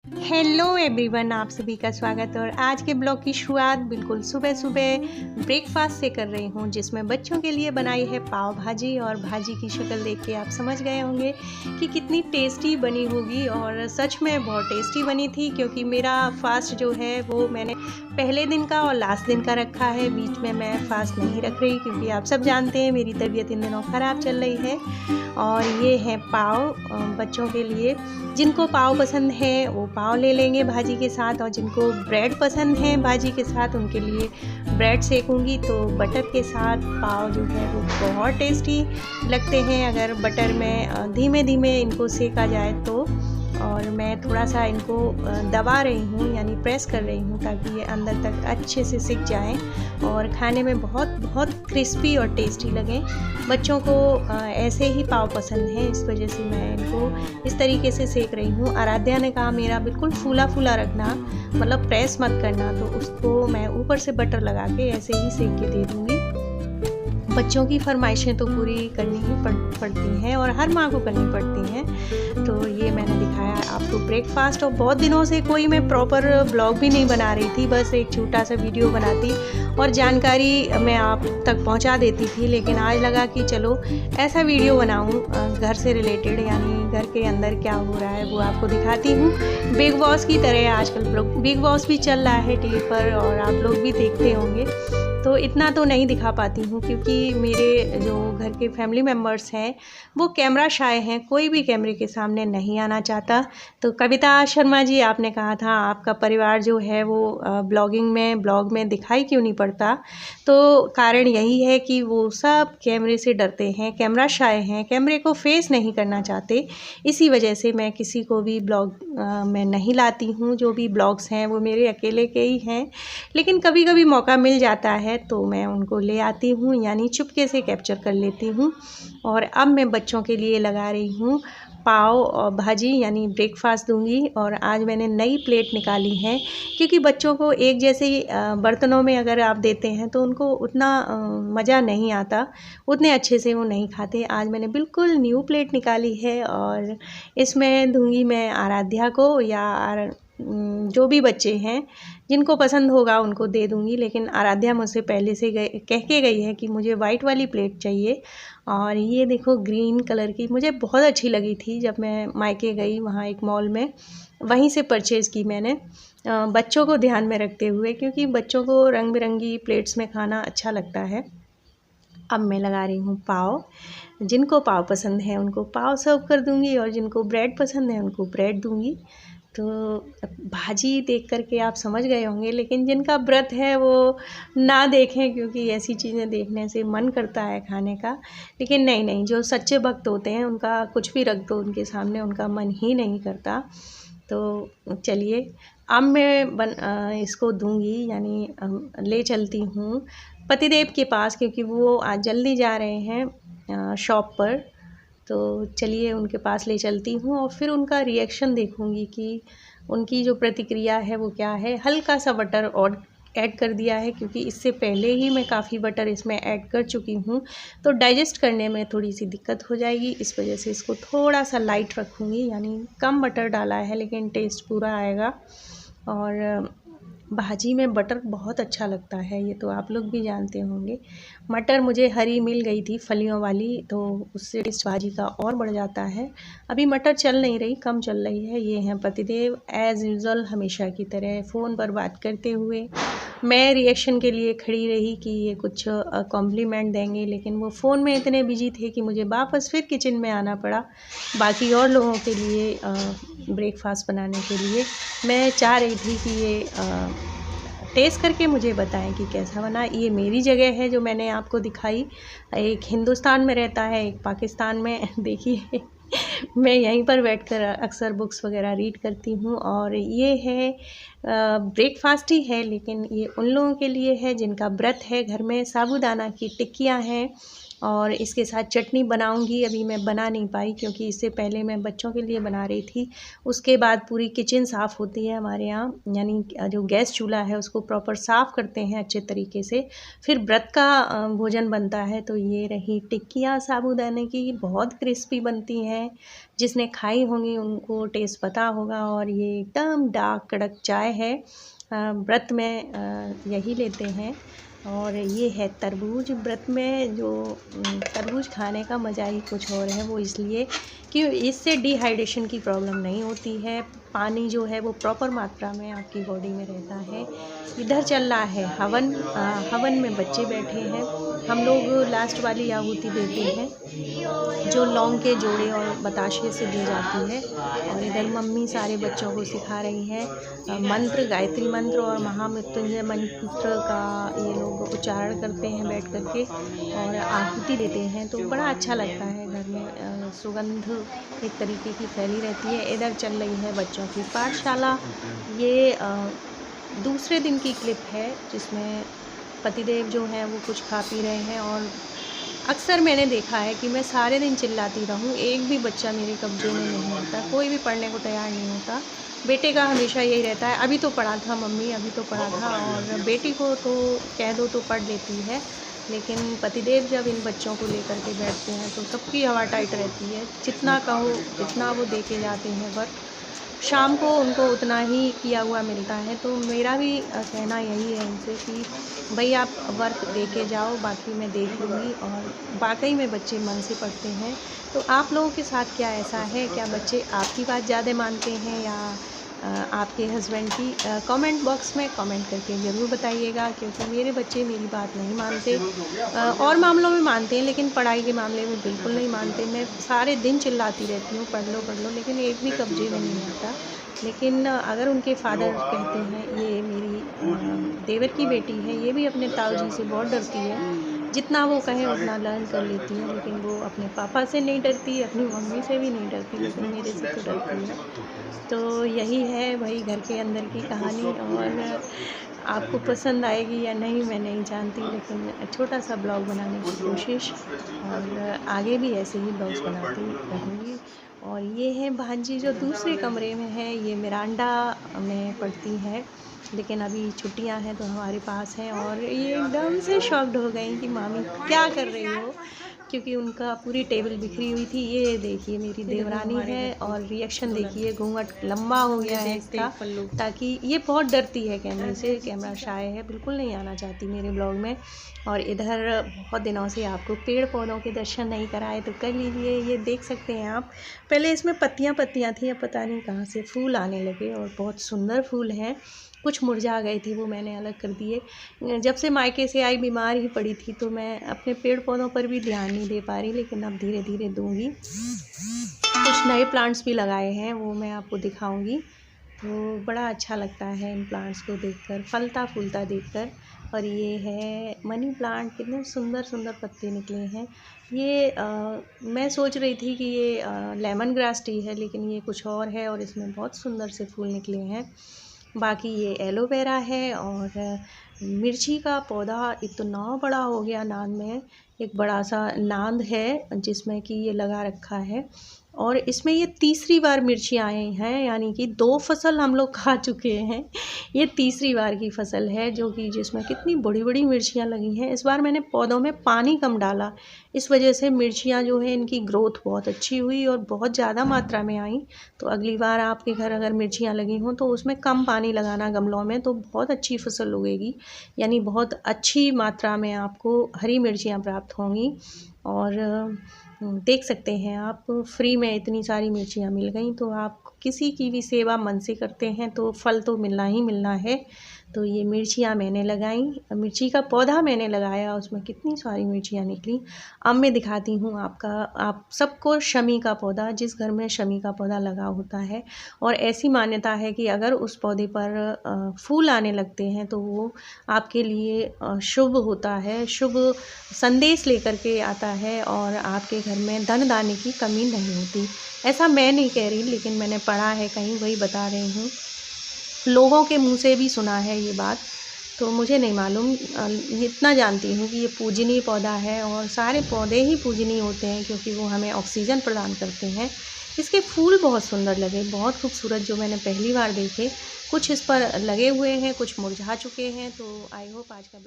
Hello everyone, आप सभी का स्वागत। और आज के ब्लॉग की शुरुआत बिल्कुल सुबह सुबह ब्रेकफास्ट से कर रही हूँ, जिसमें बच्चों के लिए बनाई है पाव भाजी। और भाजी की शक्ल देख के आप समझ गए होंगे कि कितनी टेस्टी बनी होगी। और सच में बहुत टेस्टी बनी थी, क्योंकि मेरा फास्ट जो है वो मैंने पहले दिन का और लास्ट दिन का रखा है। बीच में मैं फास्ट नहीं रख रही, क्योंकि आप सब जानते हैं मेरी तबीयत इन दिनों ख़राब चल रही है। और ये है पाव बच्चों के लिए। जिनको पाव पसंद है वो पाव ले लेंगे भाजी के साथ, और जिनको ब्रेड पसंद है भाजी के साथ उनके लिए ब्रेड सेकूंगी। तो बटर के साथ पाव जो है वो बहुत टेस्टी लगते हैं, अगर बटर में धीमे धीमे इनको सेका जाए तो। और मैं थोड़ा सा इनको दबा रही हूँ, यानी प्रेस कर रही हूँ, ताकि ये अंदर तक अच्छे से सिक जाएं और खाने में बहुत बहुत क्रिस्पी और टेस्टी लगें। बच्चों को ऐसे ही पाव पसंद है, इस वजह से मैं इनको इस तरीके से सेक रही हूँ। आराध्या ने कहा मेरा बिल्कुल फूला फूला रखना, मतलब प्रेस मत करना, तो उसको मैं ऊपर से बटर लगा के ऐसे ही सेक के दे दूँगी। बच्चों की फरमाइशें तो पूरी करनी ही पड़ती हैं, और हर माँ को करनी पड़ती हैं। तो ये मैंने दिखाया आपको ब्रेकफास्ट। और बहुत दिनों से कोई मैं प्रॉपर ब्लॉग भी नहीं बना रही थी, बस एक छोटा सा वीडियो बनाती और जानकारी मैं आप तक पहुंचा देती थी। लेकिन आज लगा कि चलो ऐसा वीडियो बनाऊं घर से रिलेटेड, यानी घर के अंदर क्या हो रहा है वो आपको दिखाती हूँ। बिग बॉस की तरह आजकल बिग बॉस भी चल रहा है टीवी पर, और आप लोग भी देखते होंगे। तो इतना तो नहीं दिखा पाती हूँ, क्योंकि मेरे जो घर के फैमिली मेम्बर्स हैं वो कैमरा शाय हैं, कोई भी कैमरे के सामने नहीं आना चाहता। तो कविता शर्मा जी, आपने कहा था आपका परिवार जो है वो ब्लॉग में दिखाई क्यों नहीं पड़ता। तो कारण यही है कि वो सब कैमरे से डरते हैं, कैमरा शाय हैं, कैमरे को फेस नहीं करना चाहते। इसी वजह से मैं किसी को भी ब्लॉग में नहीं लाती हूँ। जो भी ब्लॉग्स हैं वो मेरे अकेले के ही हैं, लेकिन कभी कभी मौका मिल जाता है तो मैं उनको ले आती हूँ, यानी चुपके से कैप्चर कर लेती हूँ। और अब मैं बच्चों के लिए लगा रही हूँ पाव और भाजी, यानी ब्रेकफास्ट दूंगी। और आज मैंने नई प्लेट निकाली है, क्योंकि बच्चों को एक जैसे बर्तनों में अगर आप देते हैं तो उनको उतना मज़ा नहीं आता, उतने अच्छे से वो नहीं खाते। आज मैंने बिल्कुल न्यू प्लेट निकाली है, और इसमें दूंगी मैं आराध्या को, या जो भी बच्चे हैं जिनको पसंद होगा उनको दे दूँगी। लेकिन आराध्या मुझसे पहले से कह के गई है कि मुझे वाइट वाली प्लेट चाहिए। और ये देखो ग्रीन कलर की मुझे बहुत अच्छी लगी थी, जब मैं मायके गई वहाँ एक मॉल में, वहीं से परचेज़ की मैंने, बच्चों को ध्यान में रखते हुए, क्योंकि बच्चों को रंग बिरंगी प्लेट्स में खाना अच्छा लगता है। अब मैं लगा रही हूँ पाव। जिनको पाव पसंद है उनको पाव सर्व कर दूँगी, और जिनको ब्रेड पसंद है उनको ब्रेड दूँगी। तो भाजी देख कर के आप समझ गए होंगे, लेकिन जिनका व्रत है वो ना देखें, क्योंकि ऐसी चीज़ें देखने से मन करता है खाने का। लेकिन नहीं, जो सच्चे भक्त होते हैं उनका कुछ भी रख दो उनके सामने, उनका मन ही नहीं करता। तो चलिए अब मैं इसको दूंगी, यानी ले चलती हूँ पतिदेव के पास, क्योंकि वो आज जल्दी जा रहे हैं शॉप पर। तो चलिए उनके पास ले चलती हूँ, और फिर उनका रिएक्शन देखूँगी कि उनकी जो प्रतिक्रिया है वो क्या है। हल्का सा बटर और ऐड कर दिया है, क्योंकि इससे पहले ही मैं काफ़ी बटर इसमें ऐड कर चुकी हूँ, तो डाइजेस्ट करने में थोड़ी सी दिक्कत हो जाएगी। इस वजह से इसको थोड़ा सा लाइट रखूँगी, यानी कम बटर डाला है लेकिन टेस्ट पूरा आएगा। और भाजी में बटर बहुत अच्छा लगता है, ये तो आप लोग भी जानते होंगे। मटर मुझे हरी मिल गई थी फलियों वाली, तो उससे टेस्ट भाजी का और बढ़ जाता है। अभी मटर चल नहीं रही, कम चल रही है। ये हैं पतिदेव एज़ यूज़ुअल, हमेशा की तरह फ़ोन पर बात करते हुए। मैं रिएक्शन के लिए खड़ी रही कि ये कुछ कॉम्प्लीमेंट देंगे, लेकिन वो फ़ोन में इतने बिजी थे कि मुझे वापस फिर किचन में आना पड़ा, बाकी और लोगों के लिए ब्रेकफास्ट बनाने के लिए। मैं चाह रही थी कि ये टेस्ट करके मुझे बताएं कि कैसा बना। ये मेरी जगह है जो मैंने आपको दिखाई, एक हिंदुस्तान में रहता है, एक पाकिस्तान में। देखिए मैं यहीं पर बैठकर अक्सर बुक्स वगैरह रीड करती हूँ। और ये है ब्रेकफास्ट ही है, लेकिन ये उन लोगों के लिए है जिनका व्रत है। घर में साबूदाना की टिक्कियाँ हैं, और इसके साथ चटनी बनाऊंगी। अभी मैं बना नहीं पाई क्योंकि इससे पहले मैं बच्चों के लिए बना रही थी। उसके बाद पूरी किचन साफ़ होती है हमारे यहाँ, यानी जो गैस चूल्हा है उसको प्रॉपर साफ़ करते हैं अच्छे तरीके से, फिर व्रत का भोजन बनता है। तो ये रही टिक्कियाँ साबूदाने की, बहुत क्रिस्पी बनती हैं। जिसने खाई होंगी उनको टेस्ट पता होगा। और ये एकदम डार्क कड़क चाय है, व्रत में यही लेते हैं। और ये है तरबूज। व्रत में जो तरबूज खाने का मज़ा ही कुछ और है, वो इसलिए कि इससे डिहाइड्रेशन की प्रॉब्लम नहीं होती है। पानी जो है वो प्रॉपर मात्रा में आपकी बॉडी में रहता है। इधर चल रहा है हवन। हवन में बच्चे बैठे हैं। हम लोग लास्ट वाली आहुति देते हैं जो लौंग के जोड़े और बताशे से दी जाती है। और इधर मम्मी सारे बच्चों को सिखा रही हैं मंत्र, गायत्री मंत्र और महामृत्युंजय मंत्र का ये लोग उच्चारण करते हैं बैठ करके और आहुति देते हैं। तो बड़ा अच्छा लगता है, घर में सुगंध एक तरीके की फैली रहती है। इधर चल रही है बच्चों की पाठशाला। ये दूसरे दिन की क्लिप है जिसमें पतिदेव जो हैं वो कुछ खा पी रहे हैं। और अक्सर मैंने देखा है कि मैं सारे दिन चिल्लाती रहूं, एक भी बच्चा मेरे कब्जे में नहीं होता, कोई भी पढ़ने को तैयार नहीं होता। बेटे का हमेशा यही रहता है, अभी तो पढ़ा था मम्मी, अभी तो पढ़ा था। और बेटी को तो कह दो तो पढ़ लेती है, लेकिन पतिदेव जब इन बच्चों को लेकर के बैठते हैं तो सबकी हवा टाइट रहती है। जितना कहो इतना वो दे के जाते हैं वर्क, शाम को उनको उतना ही किया हुआ मिलता है। तो मेरा भी कहना यही है इनसे कि भाई आप वर्क दे के जाओ, बाकी मैं देख लूँगी। और वाकई में बच्चे मन से पढ़ते हैं। तो आप लोगों के साथ क्या ऐसा है, क्या बच्चे आपकी बात ज़्यादा मानते हैं या आपके हस्बैंड की? कमेंट बॉक्स में कमेंट करके ज़रूर बताइएगा, क्योंकि मेरे बच्चे मेरी बात नहीं मानते। और मामलों में मानते हैं लेकिन पढ़ाई के मामले में बिल्कुल नहीं मानते। मैं सारे दिन चिल्लाती रहती हूँ पढ़ लो, लेकिन एक भी कब्जे में नहीं आता। लेकिन अगर उनके फादर कहते हैं, ये मेरी देवर की बेटी है, ये भी अपने ताऊ जी से बहुत डरती है। जितना वो कहें उतना लर्न कर लेती है, लेकिन वो अपने पापा से नहीं डरती, अपनी मम्मी से भी नहीं डरती, लेकिन मेरे से तो डरती है। तो यही है भाई घर के अंदर की कहानी। और आपको पसंद आएगी या नहीं मैं नहीं जानती, लेकिन छोटा सा ब्लॉग बनाने की कोशिश, और आगे भी ऐसे ही ब्लॉग्स बनाती रहूँगी। और ये है भांजी जो दूसरे कमरे में है, ये मिरांडा में पढ़ती है, लेकिन अभी छुट्टियां हैं तो हमारे पास हैं। और ये एकदम से शॉक्ड हो गई कि मामी क्या कर रही हो, क्योंकि उनका पूरी टेबल बिखरी हुई थी। ये देखिए मेरी देवरानी है, और रिएक्शन देखिए, घूंघट लंबा हो गया है इसका, ताकि ये बहुत डरती है कैमरे से, कैमरा शाय है, बिल्कुल नहीं आना चाहती मेरे ब्लॉग में। और इधर बहुत दिनों से आपको पेड़ पौधों के दर्शन नहीं कराए तो कर लीजिए। ये देख सकते हैं आप, पहले इसमें पत्तियां थी, अब पता नहीं कहाँ से फूल आने लगे, और बहुत सुंदर फूल हैं। कुछ मुरझा गए थे, वो मैंने अलग कर दिए। जब से मायके से आई बीमार ही पड़ी थी, तो मैं अपने पेड़ पौधों पर भी ध्यान नहीं दे पा रही, लेकिन अब धीरे धीरे दूंगी। कुछ नए प्लांट्स भी लगाए हैं, वो मैं आपको दिखाऊंगी। तो बड़ा अच्छा लगता है इन प्लांट्स को देखकर, फलता फूलता देखकर। और ये है मनी प्लांट, कितने सुंदर सुंदर पत्ते निकले हैं। ये मैं सोच रही थी कि ये लेमन ग्रास टी है, लेकिन ये कुछ और है, और इसमें बहुत सुंदर से फूल निकले हैं। बाकी ये एलोवेरा है। और मिर्ची का पौधा इतना बड़ा हो गया, नांद में एक बड़ा सा नांद है जिसमें कि ये लगा रखा है। और इसमें ये तीसरी बार मिर्ची आई हैं, यानी कि 2 फसल हम लोग खा चुके हैं। ये तीसरी बार की फसल है जो कि जिसमें कितनी बड़ी बड़ी मिर्चियाँ लगी हैं। इस बार मैंने पौधों में पानी कम डाला, इस वजह से मिर्चियाँ जो है इनकी ग्रोथ बहुत अच्छी हुई और बहुत ज़्यादा मात्रा में आई। तो अगली बार आपके घर अगर मिर्चियाँ लगी हों तो उसमें कम पानी लगाना गमलों में, तो बहुत अच्छी फसल उगेगी, यानी बहुत अच्छी मात्रा में आपको हरी मिर्चियाँ प्राप्त होंगी। और देख सकते हैं आप, फ्री में इतनी सारी मिर्चियाँ मिल गई। तो आप किसी की भी सेवा मन से करते हैं तो फल तो मिलना ही मिलना है। तो ये मिर्चियाँ मैंने लगाई, मिर्ची का पौधा मैंने लगाया, उसमें कितनी सारी मिर्चियाँ निकली। अब मैं दिखाती हूँ आप सबको शमी का पौधा, जिस घर में शमी का पौधा लगा होता है, और ऐसी मान्यता है कि अगर उस पौधे पर फूल आने लगते हैं तो वो आपके लिए शुभ होता है, शुभ संदेश लेकर के आता है, और आपके घर में धन दाने की कमी नहीं होती। ऐसा मैं नहीं कह रही, लेकिन मैंने पढ़ा है कहीं, वही बता रही हूँ, लोगों के मुंह से भी सुना है ये बात। तो मुझे नहीं मालूम, इतना जानती हूँ कि ये पूजनीय पौधा है और सारे पौधे ही पूजनीय होते हैं क्योंकि वो हमें ऑक्सीजन प्रदान करते हैं। इसके फूल बहुत सुंदर लगे, बहुत खूबसूरत, जो मैंने पहली बार देखे। कुछ इस पर लगे हुए हैं, कुछ मुरझा चुके हैं। तो आई होप आज का